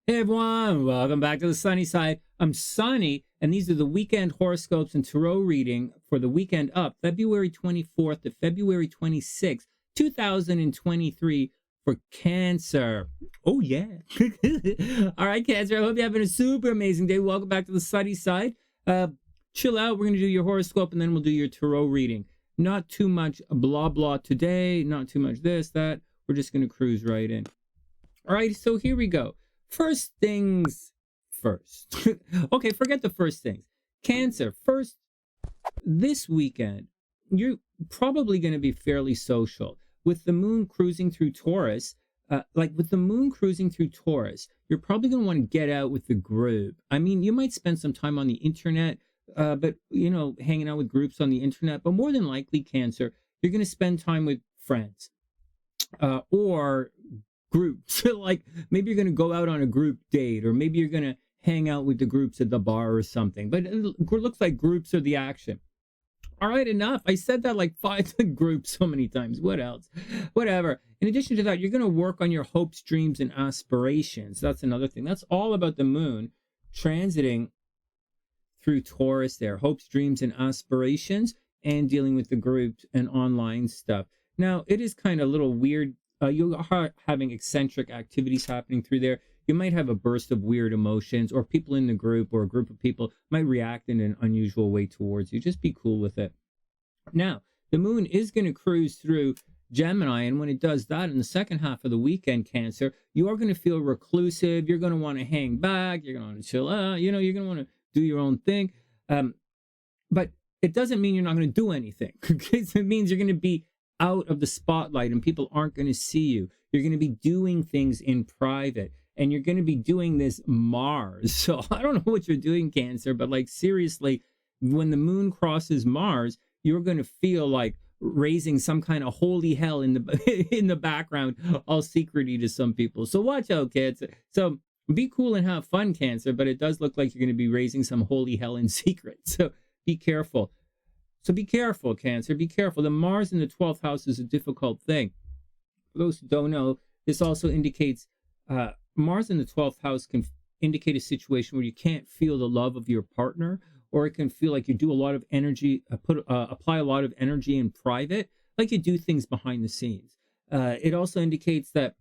Hey everyone, welcome back to the sunny side. I'm Sonny, and these are the weekend horoscopes and tarot reading for the weekend up February 24th to February 26th, 2023 for Cancer. Oh, yeah. All right, Cancer, I hope you're having a super amazing day. Welcome back to the sunny side. Chill out. We're going to do your horoscope and then we'll do your tarot reading. Not too much blah blah today, not too much this, that. We're just going to cruise right in. All right, so here we go. First things first. Okay, forget the first things. Cancer, first, this weekend, you're probably going to be fairly social. With the moon cruising through Taurus, you're probably going to want to get out with the group. I mean, you might spend some time on the internet, but, hanging out with groups on the internet. But more than likely, Cancer, you're going to spend time with friends or groups. Like maybe you're going to go out on a group date, or maybe you're going to hang out with the groups at the bar or something. But it looks like groups are the action. All right, enough. I said that like 5 groups so many times. What else? Whatever. In addition to that, you're going to work on your hopes, dreams, and aspirations. That's another thing. That's all about the moon transiting through Taurus there. Hopes, dreams, and aspirations, and dealing with the groups and online stuff. Now, it is kind of a little weird. You are having eccentric activities happening through there. You might have a burst of weird emotions, or people in the group or a group of people might react in an unusual way towards you. Just be cool with it. Now, the moon is going to cruise through Gemini, and when it does that in the second half of the weekend, Cancer, you are going to feel reclusive. You're going to want to hang back. You're going to want to chill out. You're going to want to do your own thing. But it doesn't mean you're not going to do anything. It means you're going to be out of the spotlight and people aren't going to see you. You're going to be doing things in private, and you're going to be doing this Mars. So I don't know what you're doing, Cancer, but like seriously, when the moon crosses Mars, you're going to feel like raising some kind of holy hell in the in the background, all secrety to some people. So watch out, kids. So be cool and have fun, Cancer, but it does look like you're going to be raising some holy hell in secret. So be careful. So be careful, Cancer. Be careful. The Mars in the 12th house is a difficult thing. For those who don't know, this also indicates Mars in the 12th house can indicate a situation where you can't feel the love of your partner, or it can feel like you do a lot of energy, apply a lot of energy in private, like you do things behind the scenes. It also indicates that,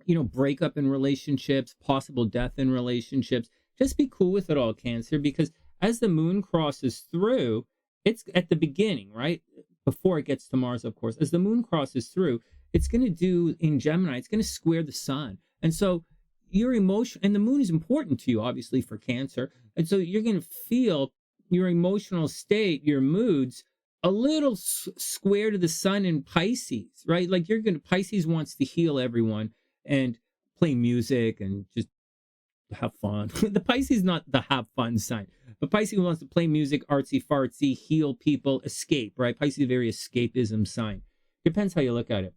breakup in relationships, possible death in relationships. Just be cool with it all, Cancer, because as the moon crosses through, it's at the beginning, right? Before it gets to Mars, of course. As the moon crosses through, it's going to do in Gemini, it's going to square the sun. And so your emotion, and the moon is important to you, obviously, for Cancer. And so you're going to feel your emotional state, your moods, a little square to the sun in Pisces, right? Like Pisces wants to heal everyone and play music and just have fun. The Pisces is not the have fun sign, but Pisces wants to play music, artsy fartsy, heal people, escape, right? Pisces is a very escapism sign. Depends how you look at it.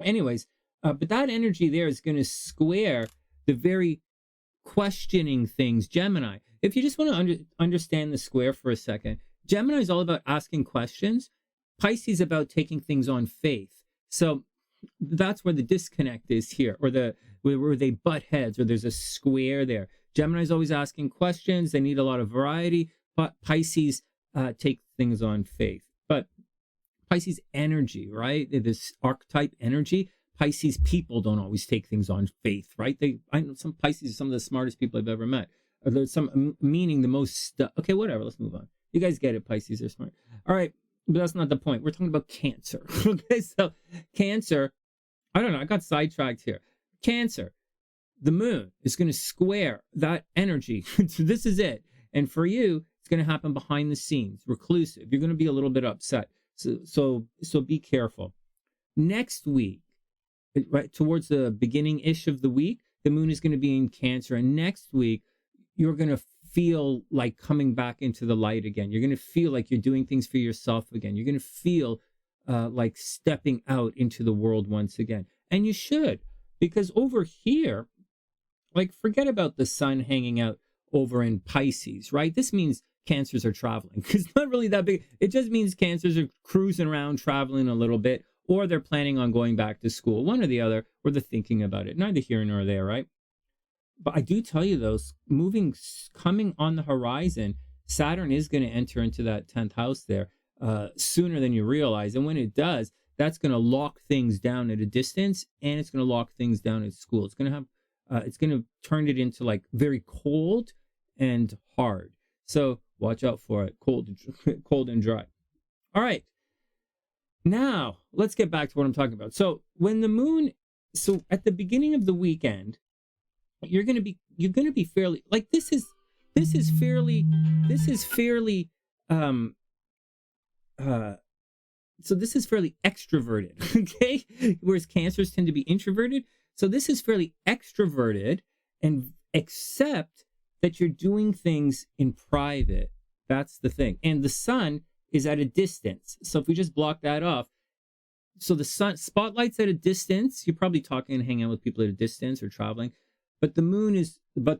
Anyways, but that energy there is going to square the very questioning things, Gemini. If you just want to understand the square for a second, Gemini is all about asking questions. Pisces is about taking things on faith. So that's where the disconnect is here, or where they butt heads, or there's a square there. Gemini is always asking questions. They need a lot of variety, but Pisces take things on faith. But Pisces energy, right? This archetype energy. Pisces people don't always take things on faith, right? I know some Pisces are some of the smartest people I've ever met. Or there's some meaning the most okay, whatever. Let's move on. You guys get it. Pisces are smart. All right. But that's not the point. We're talking about Cancer. Okay, so Cancer, I don't know, I got sidetracked here. Cancer, the moon is going to square that energy. So this is it. And for you, it's going to happen behind the scenes, reclusive. You're going to be a little bit upset. So be careful. Next week, right towards the beginning-ish of the week, the moon is going to be in Cancer. And next week, you're going to feel like coming back into the light again. You're going to feel like you're doing things for yourself again. You're going to feel like stepping out into the world once again. And you should, because over here, like forget about the sun hanging out over in Pisces, right? This means Cancers are traveling. It's not really that big. It just means Cancers are cruising around, traveling a little bit, or they're planning on going back to school. One or the other, or they're thinking about it. Neither here nor there, right? But I do tell you, though, coming on the horizon, Saturn is going to enter into that 10th house there sooner than you realize. And when it does, that's going to lock things down at a distance, and it's going to lock things down at school. It's going to it's going to turn it into like very cold and hard. So watch out for it. Cold and dry. All right. Now let's get back to what I'm talking about. So when the moon, so at the beginning of the weekend, you're going to be fairly like this is fairly so this is fairly extroverted, okay? Whereas cancers tend to be introverted. So this is fairly extroverted, and except that you're doing things in private. That's the thing. And the sun is at a distance. So if we just block that off, so the sun spotlight's at a distance. You're probably talking and hanging out with people at a distance or traveling. But the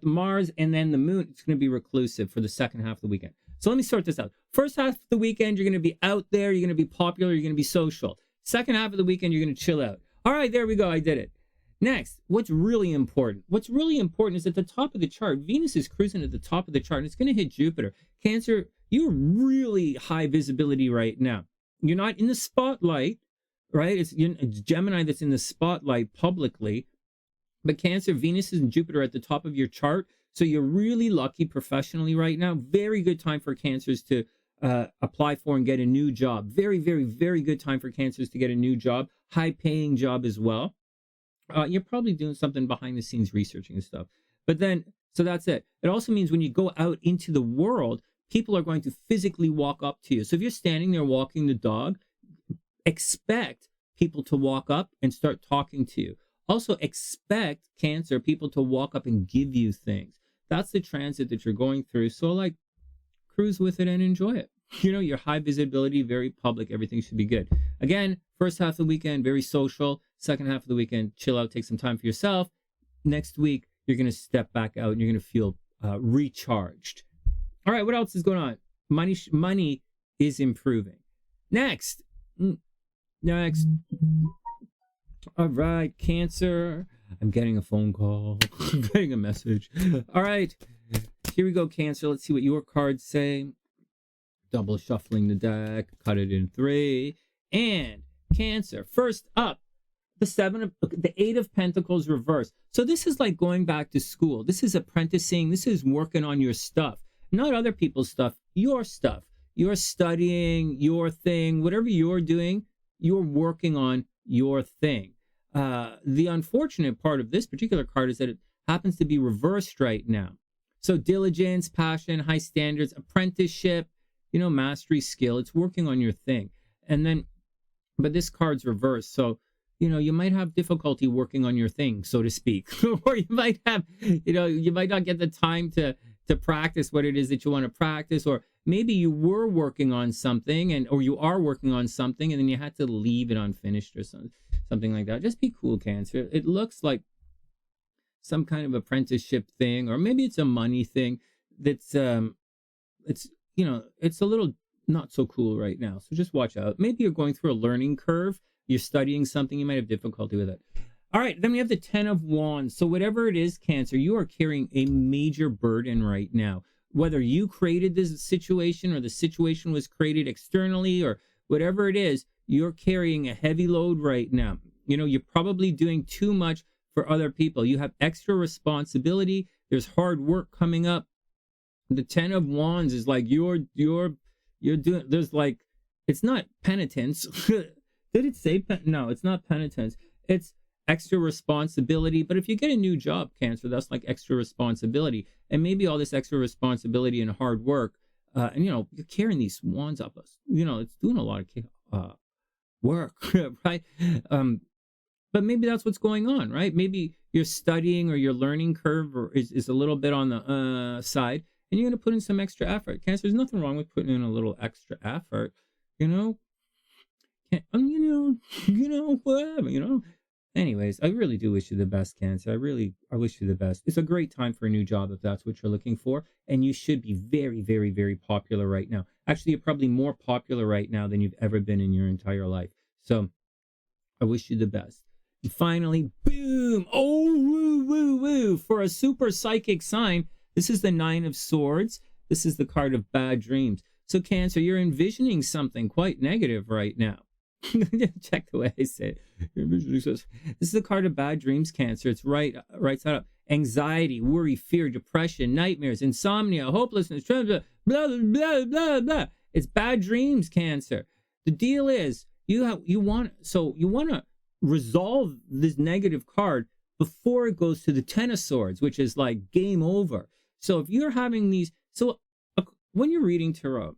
Mars and then the moon, it's going to be reclusive for the second half of the weekend. So let me sort this out. First half of the weekend, you're going to be out there. You're going to be popular. You're going to be social. Second half of the weekend, you're going to chill out. All right, there we go. I did it. Next, what's really important? What's really important is at the top of the chart, Venus is cruising at the top of the chart, and it's going to hit Jupiter. Cancer, you're really high visibility right now. You're not in the spotlight, right? It's Gemini that's in the spotlight publicly. But Cancer, Venus and Jupiter at the top of your chart. So you're really lucky professionally right now. Very good time for Cancers to apply for and get a new job. Very, very, very good time for Cancers to get a new job. High paying job as well. You're probably doing something behind the scenes researching and stuff. But then, so that's it. It also means when you go out into the world, people are going to physically walk up to you. So if you're standing there walking the dog, expect people to walk up and start talking to you. Also expect Cancer people to walk up and give you things. That's the transit that you're going through. So like cruise with it and enjoy it. You know, your high visibility, very public, everything should be good. Again, first half of the weekend, very social. Second half of the weekend, chill out, take some time for yourself. Next week, you're going to step back out and you're going to feel recharged. All right, what else is going on? Money is improving. Next. All right, Cancer. I'm getting a phone call. I'm getting a message. All right, here we go, Cancer. Let's see what your cards say. Double shuffling the deck. Cut it in 3. And Cancer. First up, the 8 of Pentacles reversed. So this is like going back to school. This is apprenticing. This is working on your stuff. Not other people's stuff. Your stuff. You're studying your thing. Whatever you're doing, you're working on your thing. The unfortunate part of this particular card is that it happens to be reversed right now. So diligence, passion, high standards, apprenticeship, mastery, skill. It's working on your thing. And then, but this card's reversed. So, you might have difficulty working on your thing, so to speak. Or you might have, you might not get the time to practice what it is that you want to practice. Or maybe you were working on something or you are working on something and then you had to leave it unfinished or something like that. Just be cool, Cancer. It looks like some kind of apprenticeship thing, or maybe it's a money thing that's, it's a little not so cool right now. So just watch out. Maybe you're going through a learning curve. You're studying something. You might have difficulty with it. All right. Then we have the 10 of Wands. So whatever it is, Cancer, you are carrying a major burden right now. Whether you created this situation or the situation was created externally or whatever it is, you're carrying a heavy load right now. You're probably doing too much for other people. You have extra responsibility. There's hard work coming up. The 10 of Wands is like you're doing, there's like, it's not penitence. Did it say, no, it's not penitence. It's extra responsibility. But if you get a new job, Cancer, that's like extra responsibility. And maybe all this extra responsibility and hard work, and you're carrying these wands up us. It's doing a lot of work, right? But maybe that's what's going on, right? Maybe you're studying or your learning curve is a little bit on the side, and you're going to put in some extra effort. Cancer, there's nothing wrong with putting in a little extra effort, whatever, Anyways, I really do wish you the best, Cancer. I wish you the best. It's a great time for a new job if that's what you're looking for. And you should be very, very, very popular right now. Actually, you're probably more popular right now than you've ever been in your entire life. So I wish you the best. And finally, boom! Oh, woo, woo, woo! For a super psychic sign, this is the Nine of Swords. This is the card of bad dreams. So, Cancer, you're envisioning something quite negative right now. Check the way I say it. You're envisioning this is the card of bad dreams, Cancer. It's right side up. Anxiety, worry, fear, depression, nightmares, insomnia, hopelessness, blah, blah, blah, blah, blah. It's bad dreams, Cancer. The deal is you want to resolve this negative card before it goes to the Ten of Swords, which is like game over. So if you're having these, when you're reading tarot,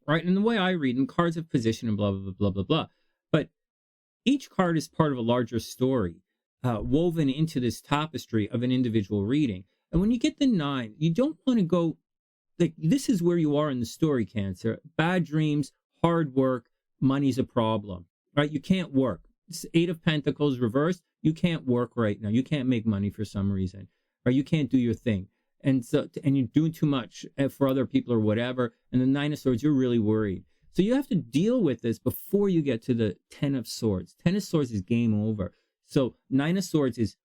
right, and the way I read them, cards of position and blah, blah, blah, blah, blah, blah. But each card is part of a larger story woven into this tapestry of an individual reading. And when you get the 9, you don't want to go, like, this is where you are in the story, Cancer. Bad dreams, hard work, money's a problem, right? You can't work. It's 8 of Pentacles reversed. You can't work right now. You can't make money for some reason, or you can't do your thing. And you're doing too much for other people or whatever. And the 9 of Swords, you're really worried. So you have to deal with this before you get to the 10 of Swords. 10 of Swords is game over. So 9 of Swords is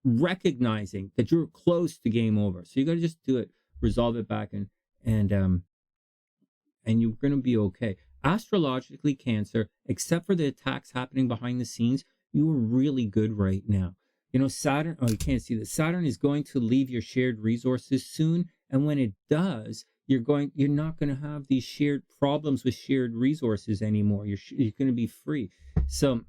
recognizing that you're close to game over. So you got to just do it, resolve it back, and you're going to be okay. Astrologically, Cancer, except for the attacks happening behind the scenes, you are really good right now. You know, Saturn, oh, you can't see this. Saturn is going to leave your shared resources soon. And when it does, you're not going to have these shared problems with shared resources anymore. You're going to be free. So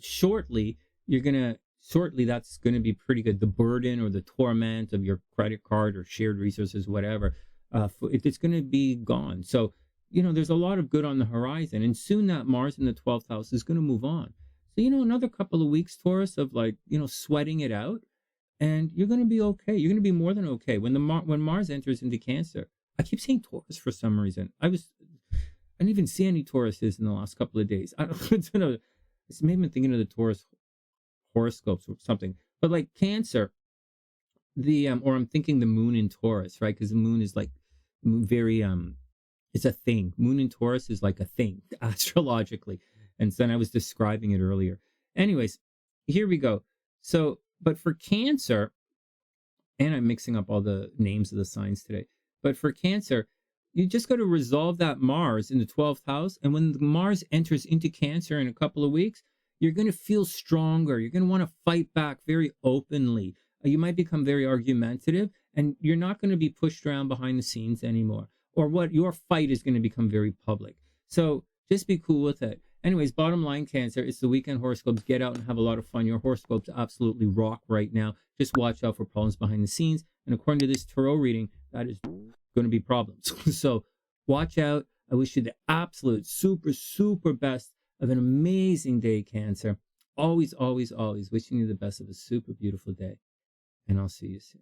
shortly, that's going to be pretty good. The burden or the torment of your credit card or shared resources, whatever, it's going to be gone. So, you know, there's a lot of good on the horizon. And soon that Mars in the 12th house is going to move on. So, you know, another couple of weeks, Taurus, of like, you know, sweating it out, and you're going to be okay. You're going to be more than okay. When Mars enters into Cancer, I keep saying Taurus for some reason. I didn't even see any Tauruses in the last couple of days. I don't know. It's made me thinking of the Taurus horoscopes or something. But like Cancer, or I'm thinking the moon in Taurus, right? Because the moon is like very, it's a thing. Moon in Taurus is like a thing astrologically. And then I was describing it earlier. Anyways, here we go. So, but for Cancer, and I'm mixing up all the names of the signs today, but for Cancer, you just got to resolve that Mars in the 12th house. And when the Mars enters into Cancer in a couple of weeks, you're going to feel stronger. You're going to want to fight back very openly. You might become very argumentative, and you're not going to be pushed around behind the scenes anymore. Or what your fight is going to become very public. So just be cool with it. Anyways, bottom line, Cancer, it's the weekend horoscopes. Get out and have a lot of fun. Your horoscopes absolutely rock right now. Just watch out for problems behind the scenes. And according to this tarot reading, that is going to be problems. So watch out. I wish you the absolute super, super best of an amazing day, Cancer. Always, always, always wishing you the best of a super beautiful day. And I'll see you soon.